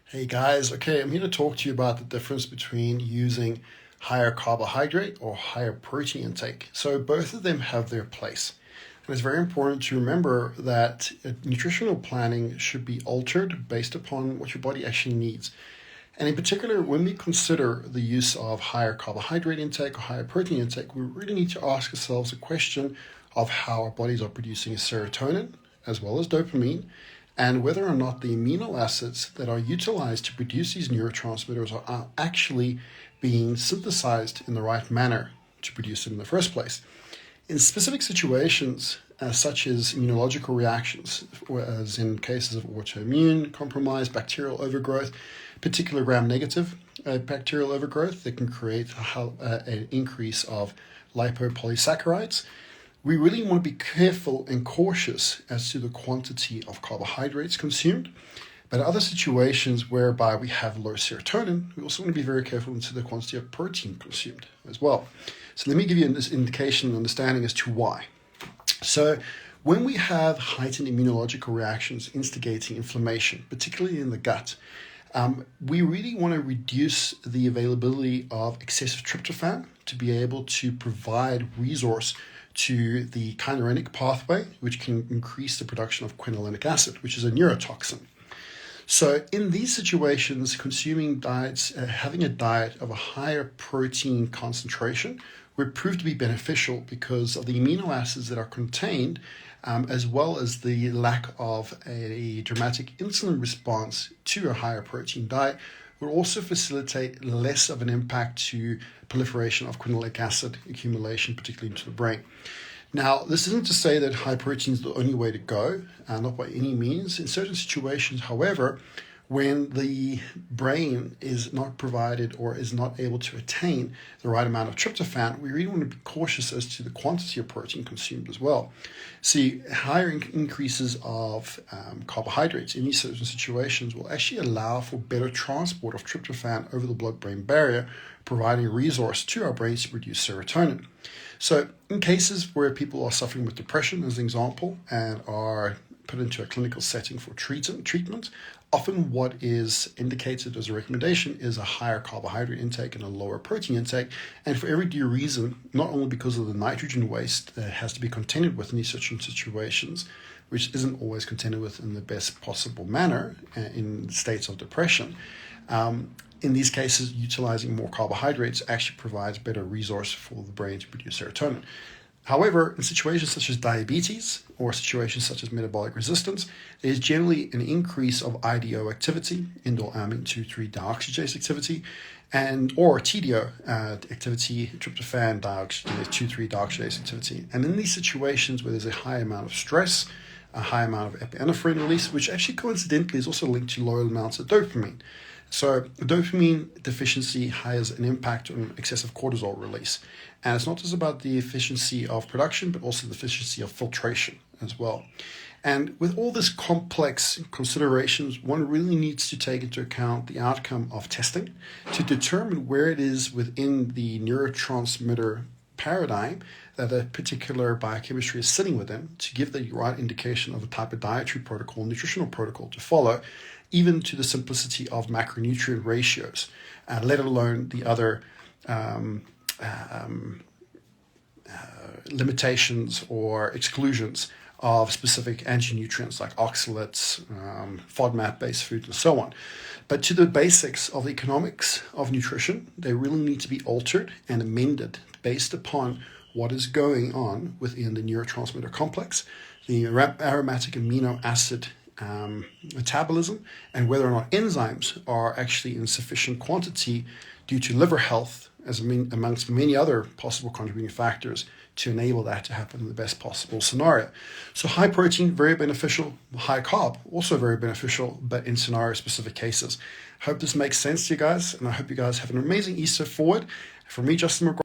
Hey guys, okay, I'm here to talk to you about the difference between using higher carbohydrate or higher protein intake. So both of them have their place. And it's very important to remember that nutritional planning should be altered based upon what your body actually needs. And in particular, when we consider the use of higher carbohydrate intake or higher protein intake, we really need to ask ourselves a question of how our bodies are producing serotonin as well as dopamine, and whether or not the amino acids that are utilized to produce these neurotransmitters are actually being synthesized in the right manner to produce it in the first place. In specific situations, such as immunological reactions, as in cases of autoimmune compromise, bacterial overgrowth, particular gram-negative bacterial overgrowth that can create an increase of lipopolysaccharides, we really want to be careful and cautious as to the quantity of carbohydrates consumed. But other situations whereby we have low serotonin, we also want to be very careful into the quantity of protein consumed as well. So let me give you this indication and understanding as to why. So when we have heightened immunological reactions instigating inflammation, particularly in the gut, we really want to reduce the availability of excessive tryptophan to be able to provide resource to the chymeric pathway, which can increase the production of quinolinic acid, which is a neurotoxin. So in these situations, consuming diets, having a diet of a higher protein concentration would prove to be beneficial because of the amino acids that are contained, as well as the lack of a dramatic insulin response to a higher protein diet, will also facilitate less of an impact to proliferation of quinolinic acid accumulation, particularly into the brain. Now, this isn't to say that high protein is the only way to go, not by any means. In certain situations, however, when the brain is not provided or is not able to attain the right amount of tryptophan, we really want to be cautious as to the quantity of protein consumed as well. See, higher increases of carbohydrates in these certain situations will actually allow for better transport of tryptophan over the blood-brain barrier, providing a resource to our brains to produce serotonin. So in cases where people are suffering with depression, as an example, and are put into a clinical setting for treatment, often what is indicated as a recommendation is a higher carbohydrate intake and a lower protein intake, and for every due reason, not only because of the nitrogen waste that has to be contended with in these certain situations, which isn't always contended with in the best possible manner in states of depression. In these cases, utilizing more carbohydrates actually provides better resource for the brain to produce serotonin. However, in situations such as diabetes or situations such as metabolic resistance, there is generally an increase of IDO activity, indole-amine 2,3 dioxygenase activity, or TDO activity, tryptophan 2,3 dioxygenase activity. And in these situations where there's a high amount of stress, a high amount of epinephrine release, which actually coincidentally is also linked to low amounts of dopamine. So dopamine deficiency has an impact on excessive cortisol release. And it's not just about the efficiency of production, but also the efficiency of filtration as well. And with all this complex considerations, one really needs to take into account the outcome of testing to determine where it is within the neurotransmitter paradigm that a particular biochemistry is sitting within to give the right indication of a type of dietary protocol, nutritional protocol to follow, even to the simplicity of macronutrient ratios, let alone the other limitations or exclusions of specific antinutrients like oxalates, FODMAP-based food, and so on. But to the basics of the economics of nutrition, they really need to be altered and amended based upon what is going on within the neurotransmitter complex, the aromatic amino acid metabolism, and whether or not enzymes are actually in sufficient quantity due to liver health, amongst many other possible contributing factors, to enable that to happen in the best possible scenario. So high protein, very beneficial. High carb, also very beneficial, but in scenario-specific cases. Hope this makes sense to you guys, and I hope you guys have an amazing Easter forward. From me, Justin McGraw.